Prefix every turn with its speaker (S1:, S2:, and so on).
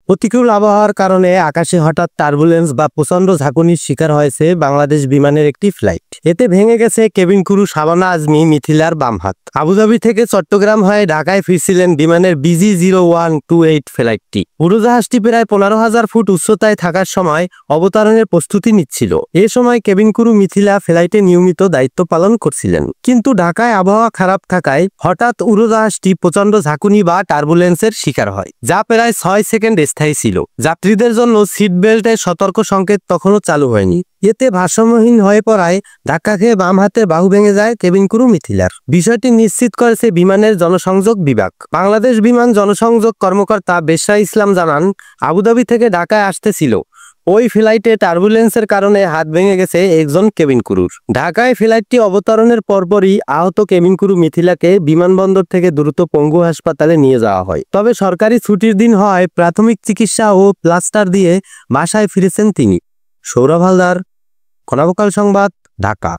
S1: প্রতিকূল আবহাওয়ার কারণে আকাশে হঠাৎ টার্বুলেন্স বা প্রচণ্ড ঝাঁকুনির শিকার হয়েছে বাংলাদেশ বিমানের একটি ফ্লাইট। এতে ভেঙে গেছে কেবিন ক্রু শাবানা আজমি মিথিলার বাম হাত। আবুধাবি থেকে চট্টগ্রাম হয়ে ঢাকায় ফিরছিলেন বিমানের BG0128 ফ্লাইটটি। উড়োজাহাজটি প্রায় 15,000 ফুট উচ্চতায় থাকার সময় অবতরণের প্রস্তুতি নিচ্ছিল। এ সময় কেবিন ক্রু মিথিলা ফ্লাইটে নিয়মিত দায়িত্ব পালন করছিলেন, কিন্তু ঢাকায় আবহাওয়া খারাপ থাকায় হঠাৎ উড়োজাহাজটি প্রচণ্ড ঝাঁকুনি বা টার্বুলেন্সের শিকার হয়, যা প্রায় 6 সেকেন্ড স্থায়ী ছিল। যাত্রীদের জন্য সিট বেল্টের সতর্ক সংকেত তখনও চালু হয়নি। এতে ভারসাম্যহীন হয়ে পড়ায় ধাক্কা খেয়ে বাম হাতের বাহু ভেঙে যায় কেবিন ক্রু মিথিলার। বিষয়টি নিশ্চিত করেছে বিমানের জনসংযোগ বিভাগ। বাংলাদেশ বিমান জনসংযোগ কর্মকর্তা বেশরা ইসলাম জানান, আবুধাবি থেকে ঢাকায় আসতেছিল ওই ফ্লাইটে টার্বুলেন্সের কারণে হাত ভেঙে গেছে একজন কেবিন ক্রুর। ঢাকায় ফ্লাইটটি অবতরণের পরপরই আহত কেবিন ক্রু মিথিলাকে বিমানবন্দর থেকে দ্রুত পঙ্গু হাসপাতালে নিয়ে যাওয়া হয়। তবে সরকারি ছুটির দিন হওয়ায় প্রাথমিক চিকিৎসা ও প্লাস্টার দিয়ে বাসায় ফিরেছেন তিনি। সৌরভ হালদার, কনককাল সংবাদ, ঢাকা।